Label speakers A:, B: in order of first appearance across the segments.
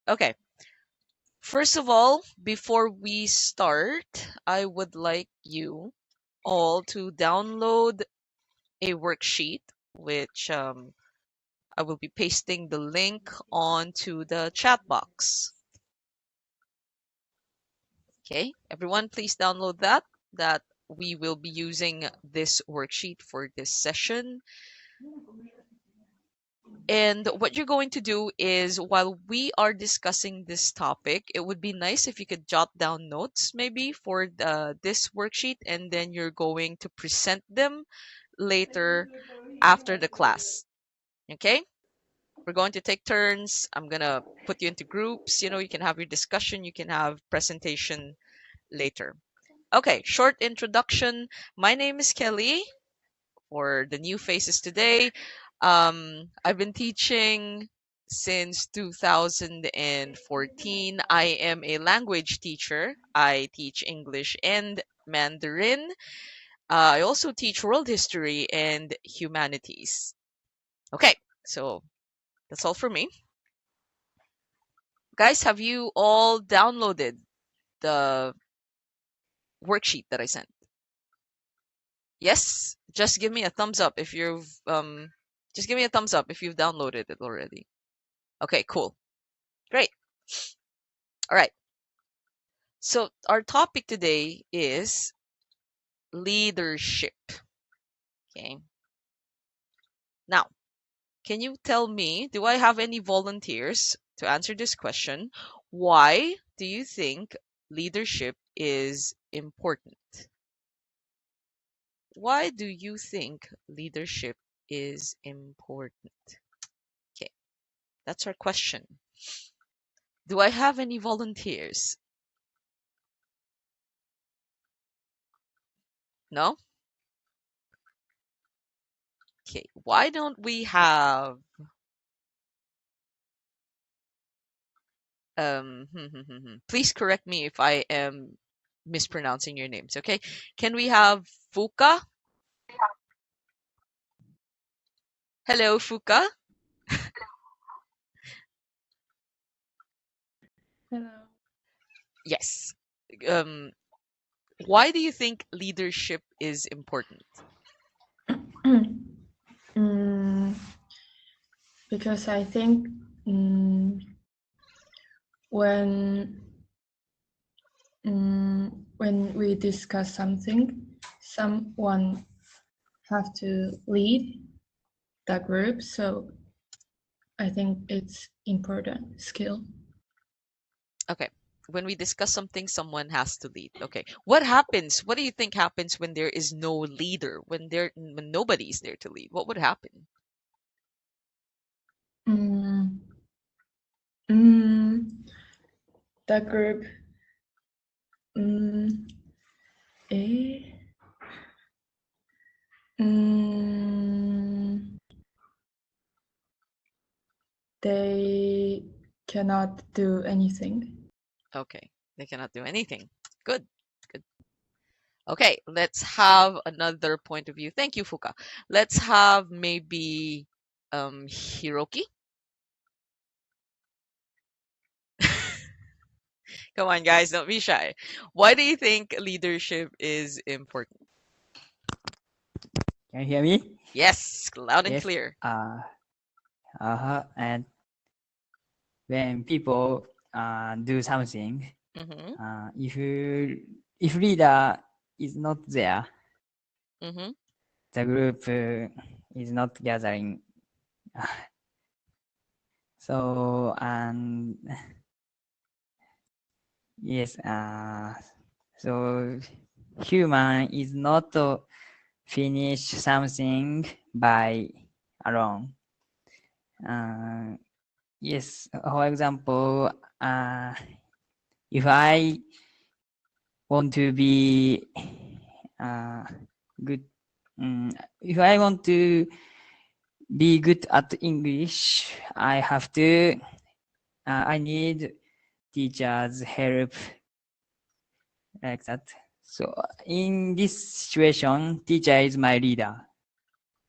A: Okay. First of all, before we start, I would like you all to download a worksheet, which I will be pasting the link onto the chat box. Okay, everyone, please download that we will be using this worksheet for this session. And what you're going to do is, while we are discussing this topic, it would be nice if you could jot down notes maybe for this worksheet, and then you're going to present them later after the class. Okay? We're going to take turns. I'm going to put you into groups. You know, you can have your discussion, you can have presentation later. Okay, short introduction. My name is Kelly. For the new faces today, I've been teaching since 2014. I am a language teacher. I teach English and Mandarin. I also teach world history and humanities. Okay, so that's all for me. Guys, have you all downloaded the worksheet that I sent? Yes? Just give me a thumbs up if you've just give me a thumbs up if you've downloaded it already. Okay, cool. Great. All right. So our topic today is leadership. Okay. Now, can you tell me, do I have any volunteers to answer this question? Why do you think leadership is important? Why do you think leadership is important? Okay, that's our question. Do I have any volunteers? No? Okay, why don't we have please correct me if I am mispronouncing your names, okay? Can we have Fuka? Hello, Fuka.
B: Hello.
A: Yes. Um, why do you think leadership is important?
B: Because I think when we discuss something, someone have to lead the group. So I think it's important skill.
A: Okay. When we discuss something, someone has to lead. Okay. What happens? What do you think happens when there is no leader? When nobody's there to lead? What would happen?
B: The group they cannot do anything.
A: Okay. They cannot do anything. Good. Good. Okay, let's have another point of view. Thank you, Fuka. Let's have maybe Hiroki. Come on, guys, don't be shy. Why do you think leadership is important?
C: Can you hear me?
A: Yes, loud and
C: Yes.
A: clear.
C: And when people do something, if leader is not there, the group is not gathering. So and yes, so human is not to finish something by alone. Yes, for example, if I want to be good, if I want to be good at English, I have to, I need teachers' help like that. So in this situation, teacher is my leader.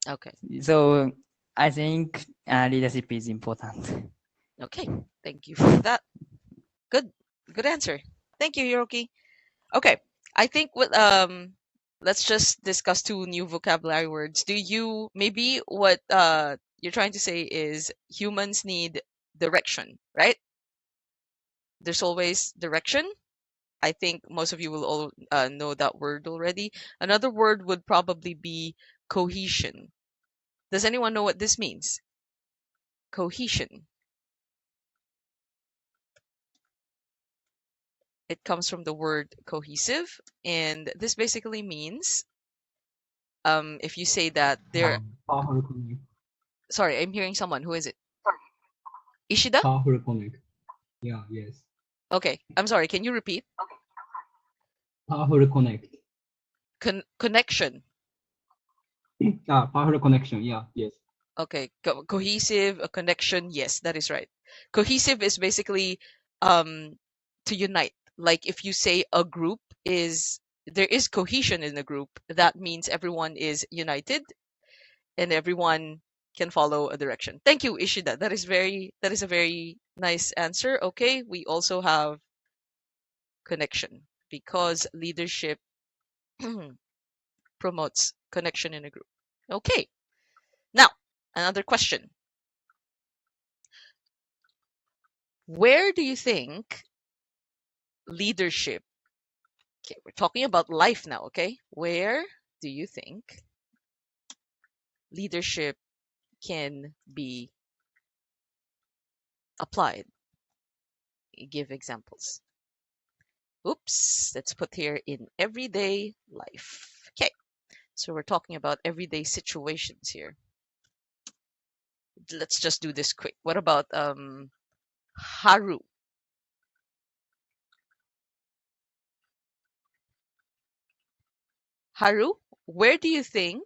A: Okay.
C: So I think leadership is important.
A: Okay, thank you for that. Good. Good answer. Thank you, Hiroki. Okay. I think what let's just discuss two new vocabulary words. Do you maybe what you're trying to say is humans need direction, right? There's always direction. I think most of you will all know that word already. Another word would probably be cohesion. Does anyone know what this means? Cohesion. It comes from the word cohesive, and this basically means if you say that there.
D: Powerful connect.
A: Sorry, I'm hearing someone. Who is it? Ishida?
D: Powerful connect. Yeah, yes.
A: Okay, I'm sorry. Can you repeat?
D: Powerful connect.
A: Connection.
D: Powerful connection. Yeah, yes.
A: Okay, cohesive, a connection. Yes, that is right. Cohesive is basically um to unite. Like if you say a group is there is cohesion in a group, that means everyone is united and everyone can follow a direction. Thank you, Ishida. That is a very nice answer. Okay, we also have connection because leadership promotes connection in a group. Okay. Now, another question. Where do you think leadership, okay, we're talking about life now, okay? Where do you think leadership can be applied? Give examples. Oops, let's put here in everyday life. Okay, so we're talking about everyday situations here. Let's just do this quick. What about Haru? Haru, where do you think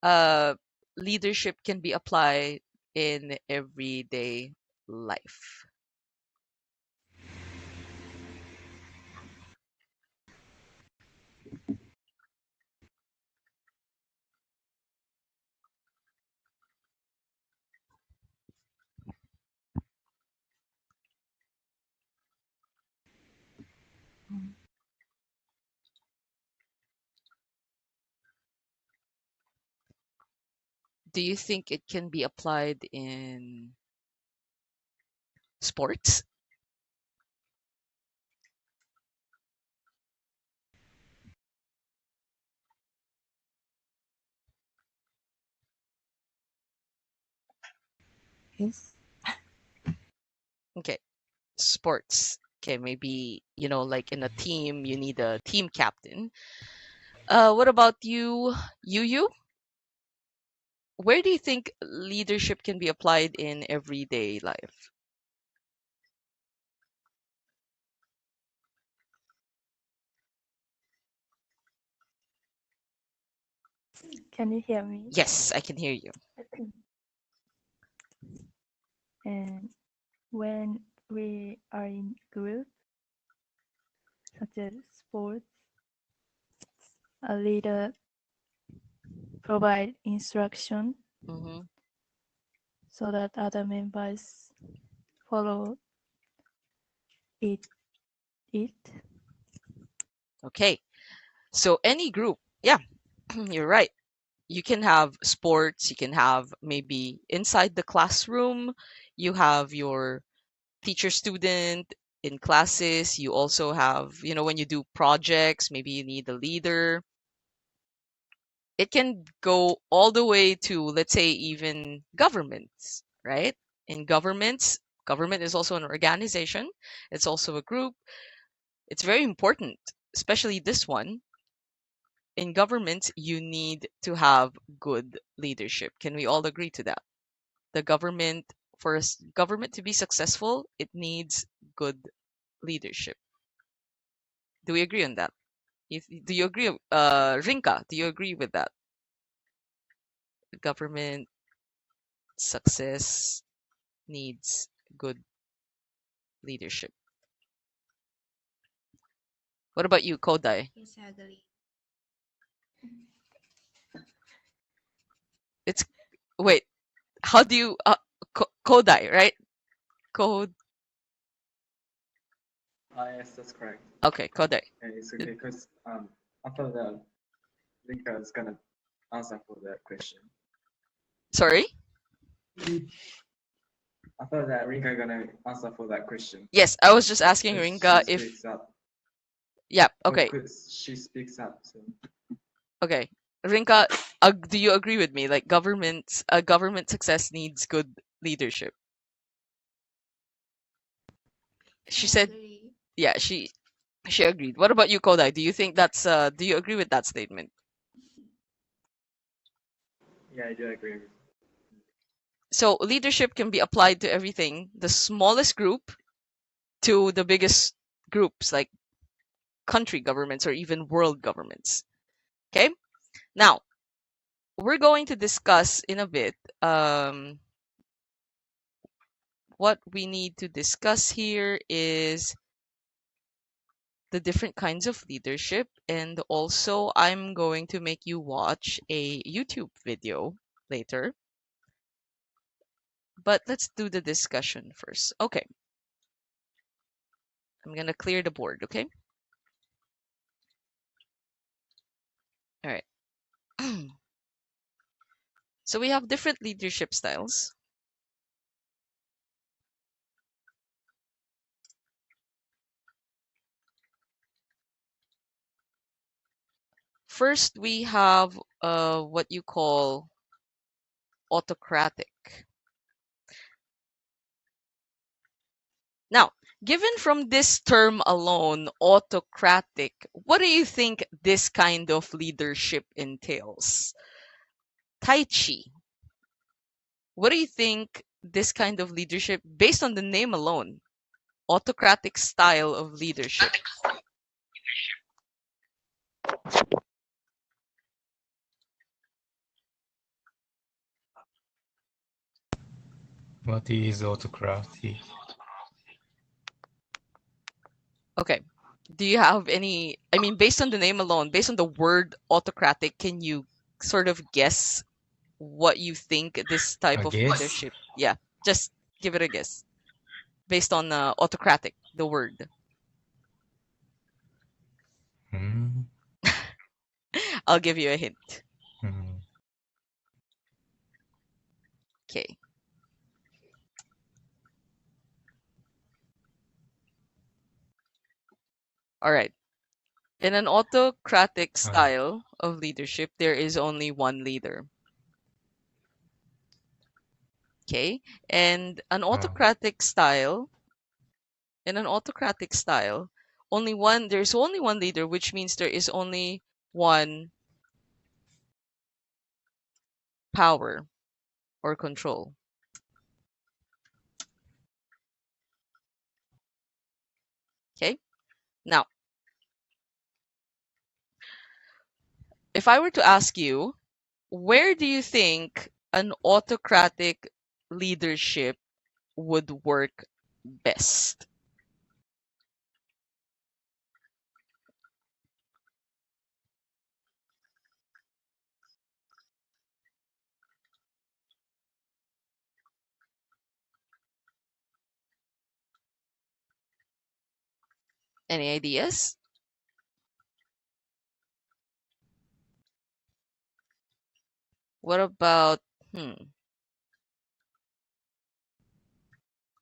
A: uh, leadership can be applied in everyday life? Do you think it can be applied in sports?
B: Yes.
A: Okay, sports. Okay, maybe, like in a team, you need a team captain. What about you, Yu? Where do you think leadership can be applied in everyday life?
E: Can you hear me?
A: Yes, I can hear you.
E: And when we are in group, such as sports, a leader provide instruction
A: Hmm.
E: so that other members follow it.
A: Okay, so any group, yeah, you're right. You can have sports, you can have maybe inside the classroom, you have your teacher student in classes, you also have, when you do projects, maybe you need a leader. It can go all the way to, let's say, even governments, right? In governments, government is also an organization, it's also a group. It's very important, especially this one. In governments, you need to have good leadership. Can we all agree to that? The government, for government to be successful, it needs good leadership. Do we agree on that? Do you agree, Rinka? Do you agree with that? Government success needs good leadership. What about you, Kodai?
F: Yes, I agree.
A: It's wait. How do you Kodai, right? Code.
F: Yes, that's correct.
A: Okay, Kodai.
F: It's okay because after that, Linka is gonna answer for that question.
A: Sorry?
F: After that, Rinka gonna answer for that question.
A: Yes, I was just asking
F: 'Cause
A: Rinka
F: she
A: if.
F: speaks up.
A: Yeah, okay.
F: Because she speaks up. So.
A: Okay. Rinka, do you agree with me? Like government success needs good leadership. She said,
G: Agree.
A: yeah, she agreed. What about you, Kodai? Do you think do you agree with that statement?
F: Yeah, I do agree with.
A: So leadership can be applied to everything, the smallest group to the biggest groups like country governments or even world governments. Okay? Now, we're going to discuss in a bit what we need to discuss here is the different kinds of leadership, and also I'm going to make you watch a YouTube video later. But let's do the discussion first. Okay. I'm going to clear the board, okay? All right. So we have different leadership styles. First, we have what you call autocratic. Now, given from this term alone, autocratic, what do you think this kind of leadership entails? Tai Chi, what do you think this kind of leadership, based on the name alone, autocratic style of leadership?
H: What is autocracy?
A: Okay. Do you have any, I mean, based on the name alone, based on the word autocratic, can you sort of guess what you think this type
H: A
A: of
H: guess?
A: leadership? Yeah, just give it a guess. Based on autocratic, the word.
H: Hmm.
A: I'll give you a hint.
H: Hmm.
A: Okay. All right. In an autocratic style of leadership, there is only one leader. Okay? And an autocratic style, in an autocratic style, there's only one leader, which means there is only one power or control. Okay? Now, if I were to ask you, where do you think an autocratic leadership would work best? Any ideas? What about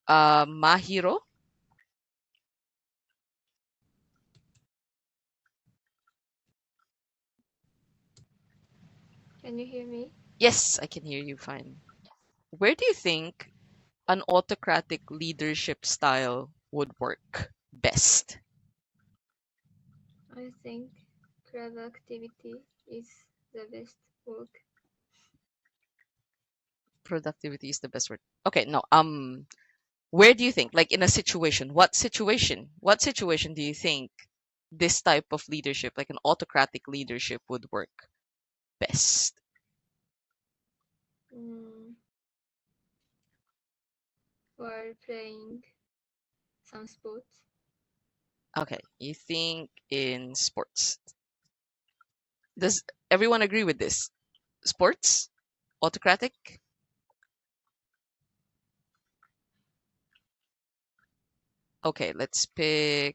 A: Mahiro?
G: Can you hear me?
A: Yes, I can hear you fine. Where do you think an autocratic leadership style would work best?
G: I think club activity is the best work.
A: Productivity is the best word. Okay, no. Where do you think, like in a situation, what situation do you think this type of leadership, like an autocratic leadership, would work best?
G: While playing some sports.
A: Okay, you think in sports. Does everyone agree with this? Sports? Autocratic? Okay, let's pick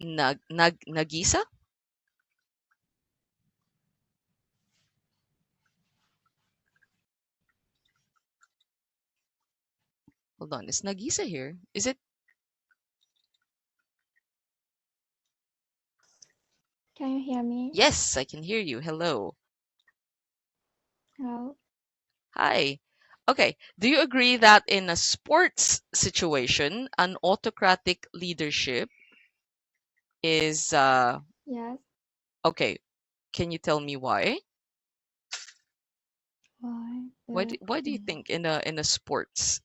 A: Nagisa. Hold on, is Nagisa here? Is it?
G: Can you hear me?
A: Yes, I can hear you. Hello.
G: Hello.
A: Hi. Okay, do you agree that in a sports situation, an autocratic leadership is
G: Yes.
A: okay, can you tell me why?
G: Why?
A: Why do you think in a sports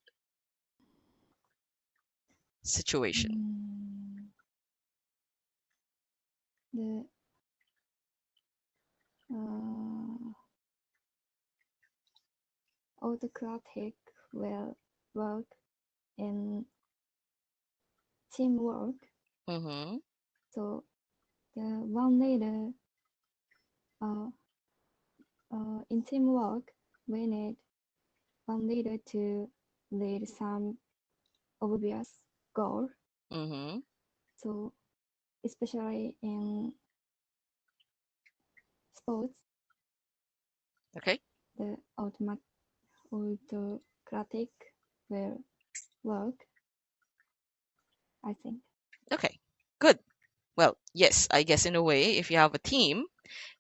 A: situation?
G: The autocratic will work in teamwork.
A: Mm-hmm.
G: So the one leader in teamwork, we need one leader to lead some obvious goal.
A: Mm-hmm.
G: So especially in sports,
A: Okay.
G: the autocratic will work, I think.
A: Okay. Good. Well, yes, I guess in a way, if you have a team,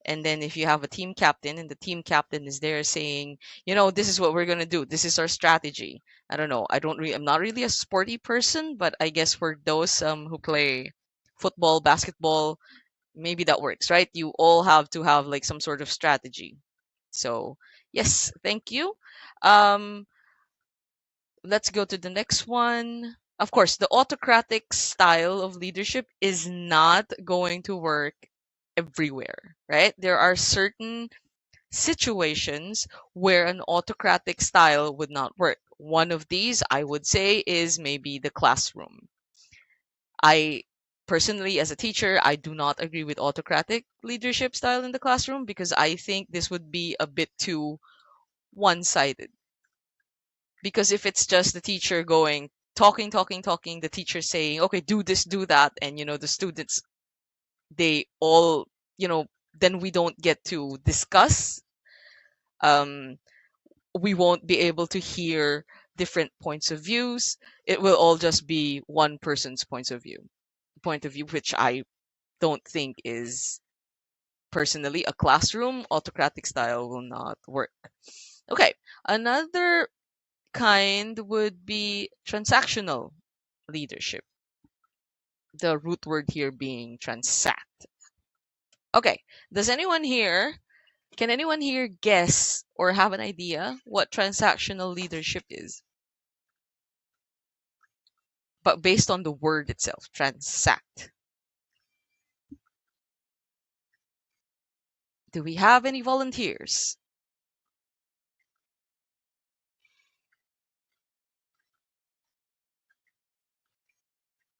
A: and then if you have a team captain, and the team captain is there saying, this is what we're gonna do. This is our strategy. I don't know. I'm not really a sporty person, but I guess for those who play football, basketball, maybe that works, right? You all have to have like some sort of strategy. So yes, thank you. Um, let's go to the next one. Of course, the autocratic style of leadership is not going to work everywhere, right? There are certain situations where an autocratic style would not work. One of these, I would say, is maybe the classroom. I personally, as a teacher, I do not agree with autocratic leadership style in the classroom because I think this would be a bit too one-sided. Because if it's just the teacher going talking, the teacher saying, okay, do this, do that, and the students, they all, then we don't get to discuss. Um, we won't be able to hear different points of views. It will all just be one person's point of view, which I don't think is personally a classroom autocratic style will not work. Okay, another kind would be transactional leadership. The root word here being transact. Okay, can anyone here guess or have an idea what transactional leadership is? But based on the word itself, transact. Do we have any volunteers?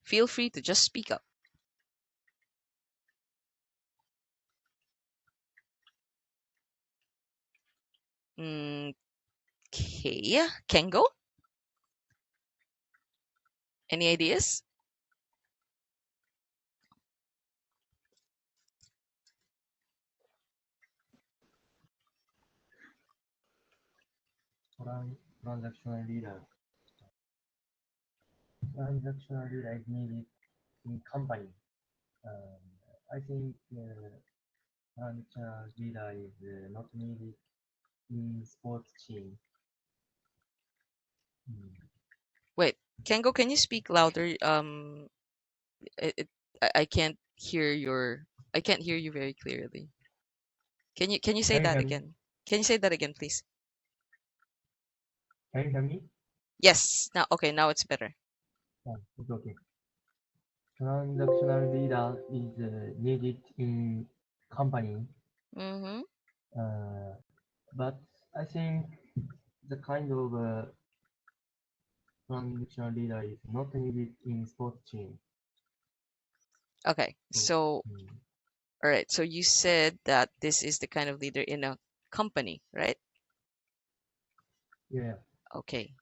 A: Feel free to just speak up. Okay, Kengo? Any ideas?
H: Transactional leader. Transactional leader is needed in company. I think transactional leader is not needed in sports team.
A: Wait, Kengo, can you speak louder? It, it, I can't hear you very clearly. Can you say
H: Can you
A: that
H: hear me?
A: again? Can you say that again, please?
H: Can you hear me?
A: Yes. Now it's better.
H: Yeah, it's okay. Transactional leader is needed in company,
A: Mm-hmm.
H: but I think the kind of transactional leader is not needed in sports team.
A: Okay. So,
H: Mm,
A: all right. So you said that this is the kind of leader in a company, right?
H: yeah.
A: Okay.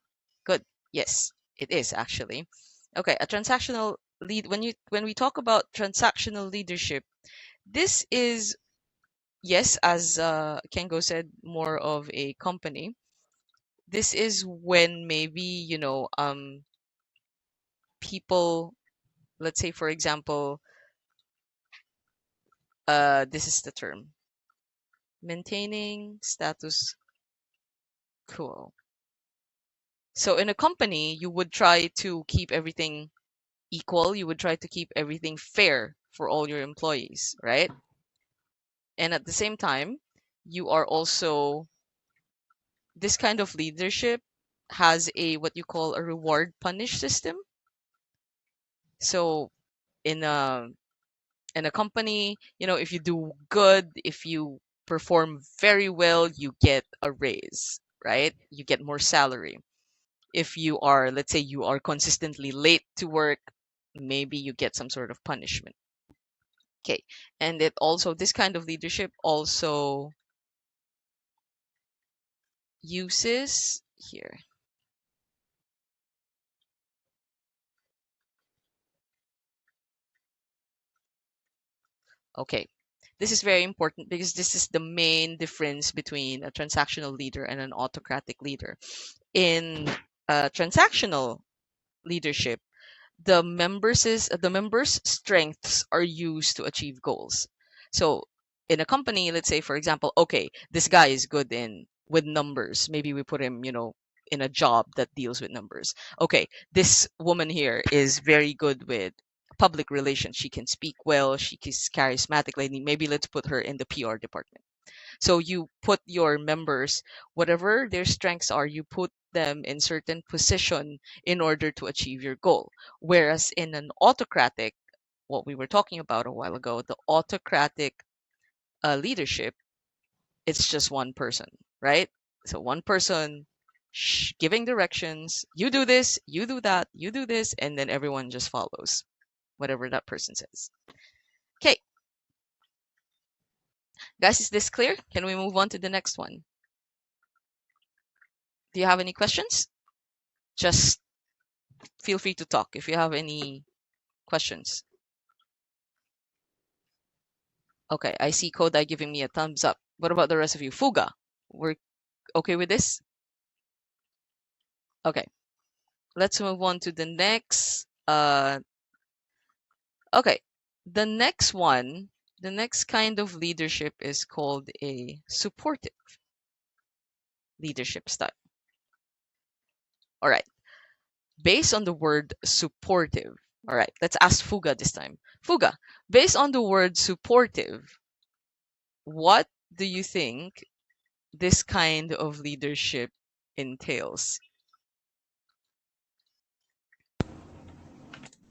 A: Good. Yes. It is actually. Okay, a transactional lead, when we talk about transactional leadership, this is, yes, as Kengo said, more of a company. This is when maybe, people, let's say for example, this is the term, maintaining status quo. So in a company, you would try to keep everything equal. You would try to keep everything fair for all your employees, right? And at the same time, you are also, this kind of leadership has a what you call a reward punish system. So in a company, if you do good, if you perform very well, you get a raise, right? You get more salary. If you are, let's say you are consistently late to work, maybe you get some sort of punishment. Okay. And it also, this kind of leadership also uses here. Okay. This is very important because this is the main difference between a transactional leader and an autocratic leader. In transactional leadership, the members' strengths are used to achieve goals. So in a company, let's say for example, okay, this guy is good in with numbers. Maybe we put him, in a job that deals with numbers. Okay, this woman here is very good with public relations. She can speak well, she is charismatic lady. Maybe let's put her in the PR department. So you put your members, whatever their strengths are, you put them in certain position in order to achieve your goal. Whereas in an autocratic, what we were talking about a while ago, the autocratic leadership, it's just one person, right? So one person giving directions. You do this, you do that, you do this, and then everyone just follows whatever that person says. Okay, guys, is this clear? Can we move on to the next one? Do you have any questions? Just feel free to talk if you have any questions. Okay, I see Kodai giving me a thumbs up. What about the rest of you? Fuga, we're okay with this? Okay, let's move on to the next. Okay, the next one, the next kind of leadership is called a supportive leadership style. All right, based on the word supportive. All right, let's ask Fuga this time. Fuga, based on the word supportive, what do you think this kind of leadership entails?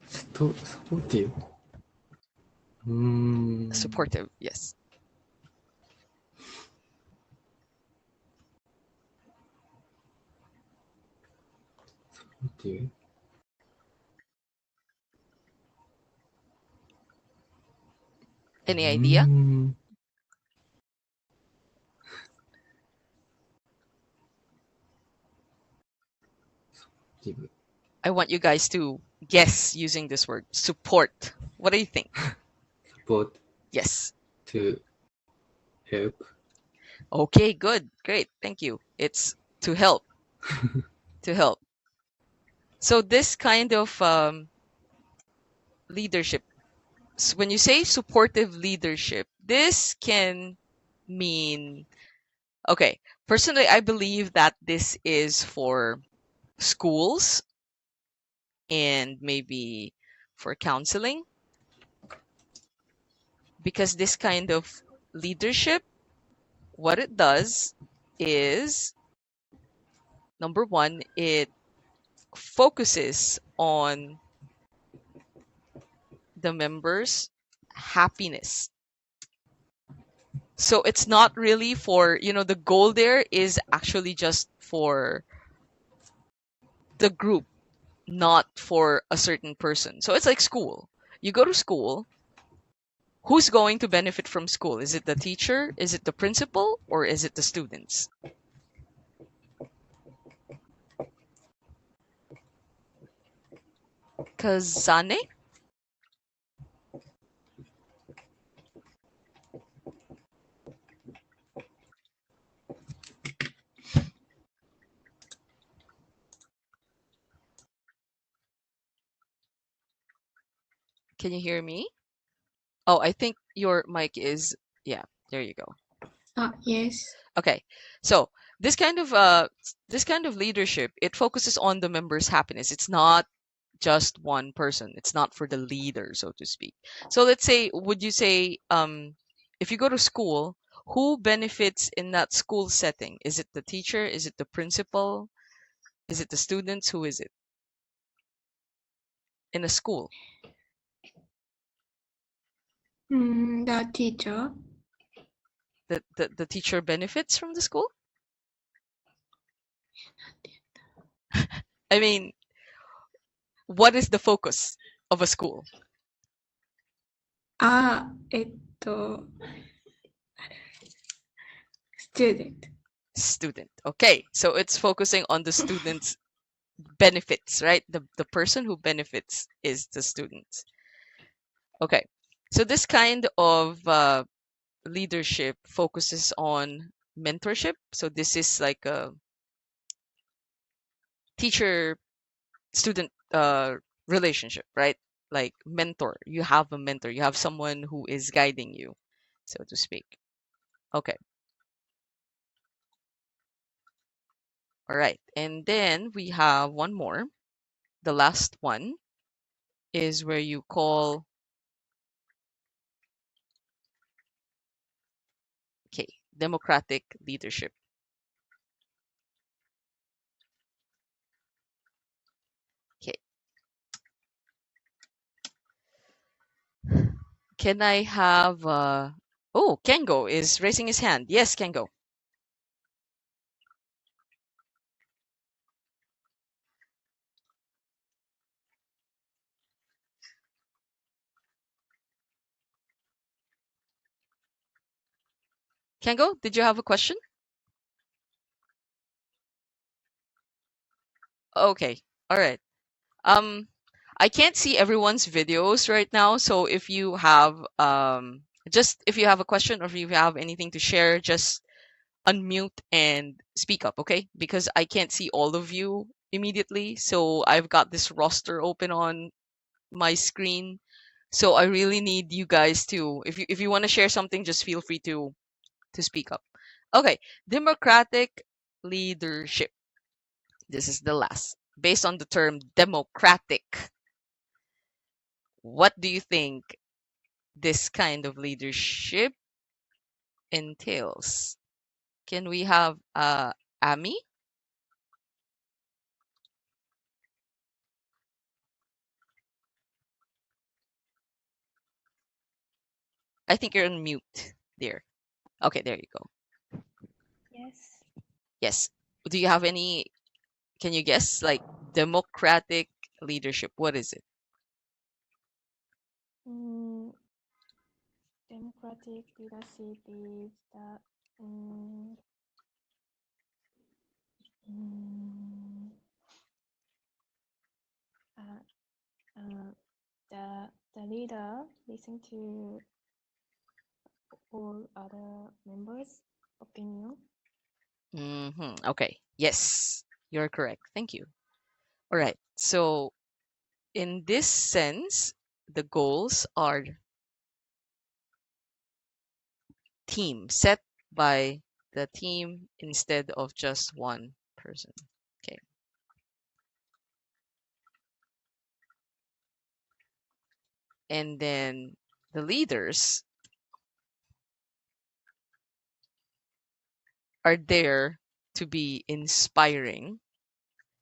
D: Supportive.
A: Supportive, yes.
D: Supportive.
A: Any idea?
D: Supportive.
A: I want you guys to guess using this word, support. What do you think?
D: Support
A: Yes.
D: to help.
A: Okay, good. Great. Thank you. It's to help. To help. So this kind of leadership, when you say supportive leadership, this can mean, okay, personally, I believe that this is for schools and maybe for counseling, because this kind of leadership, what it does is, number one, it focuses on the members' happiness. So it's not really for, the goal there is actually just for the group, not for a certain person. So it's like school. You go to school, who's going to benefit from school? Is it the teacher? Is it the principal? Or is it the students? Kazane? Can you hear me? Oh, I think your mic is, yeah, there you go.
G: Yes.
A: Okay. So this kind of leadership, it focuses on the members' happiness. It's not just one person. It's not for the leader, so to speak. So let's say, would you say, if you go to school, who benefits in that school setting? Is it the teacher? Is it the principal? Is it the students? Who is it in a school?
G: The teacher.
A: The teacher benefits from the school? I mean, what is the focus of a school?
G: student.
A: Student. Okay, so it's focusing on the students' benefits, right? The person who benefits is the student. Okay, so this kind of leadership focuses on mentorship. So this is like a teacher-student relationship, right? Like mentor. You have a mentor. You have someone who is guiding you, so to speak. Okay. All right. And then we have one more. The last one is where you call, okay, democratic leadership. Okay. Can I have oh, Kengo is raising his hand. Yes, Kengo. Kengo, did you have a question? Okay. All right. Um, I can't see everyone's videos right now, so if you have just if you have a question or if you have anything to share, just unmute and speak up, okay? Because I can't see all of you immediately, so I've got this roster open on my screen. So I really need you guys to, if you want to share something, just feel free to speak up. Okay, democratic leadership. This is the last. Based on the term democratic, what do you think this kind of leadership entails? Can we have Ami? I think you're on mute there. Okay, there you go.
E: Yes.
A: Yes. Do you have any, can you guess, like democratic leadership? What is it?
E: Mm, democratic leadership is the mm, uh, the leader listen to all other members' opinion.
A: Okay. Yes, you're correct. Thank you. All right. So in this sense, the goals are team set by the team instead of just one person. Okay. And then the leaders are there to be inspiring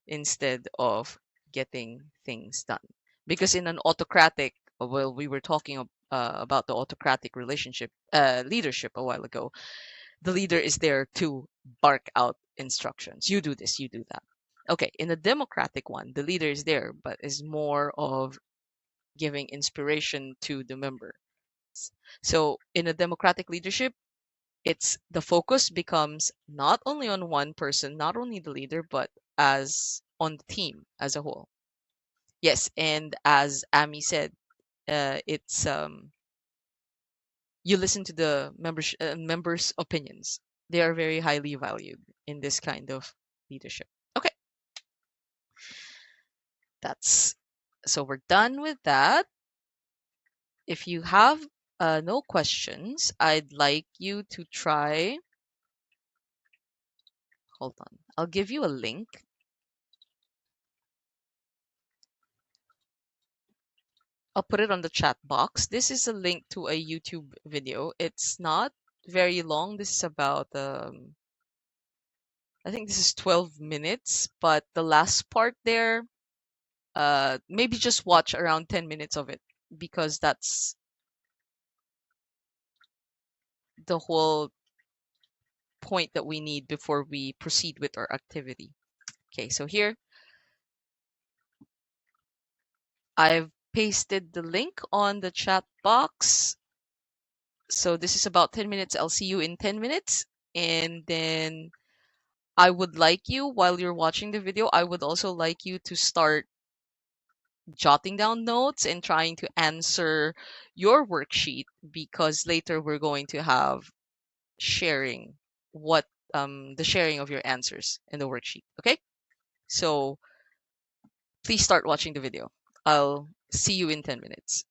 A: instead of getting things done. Because in an autocratic, well, we were talking about the autocratic relationship, leadership a while ago. The leader is there to bark out instructions. You do this, you do that. Okay, in a democratic one, the leader is there, but is more of giving inspiration to the members. So in a democratic leadership, it's the focus becomes not only on one person, not only the leader, but as on the team as a whole. Yes, and as Amy said, it's you listen to the members' opinions. They are very highly valued in this kind of leadership. Okay, that's so we're done with that. If you have no questions, I'd like you to try. Hold on, I'll give you a link. I'll put it on the chat box. This is a link to a YouTube video. It's not very long. This is about I think this is 12 minutes, but the last part there, maybe just watch around 10 minutes of it because that's the whole point that we need before we proceed with our activity. Okay, so here I've pasted the link on the chat box. So this is about 10 minutes. I'll see you in 10 minutes. And then I would like you, while you're watching the video, I would also like you to start jotting down notes and trying to answer your worksheet because later we're going to have sharing what the sharing of your answers in the worksheet. Okay, so please start watching the video. I'll see you in 10 minutes.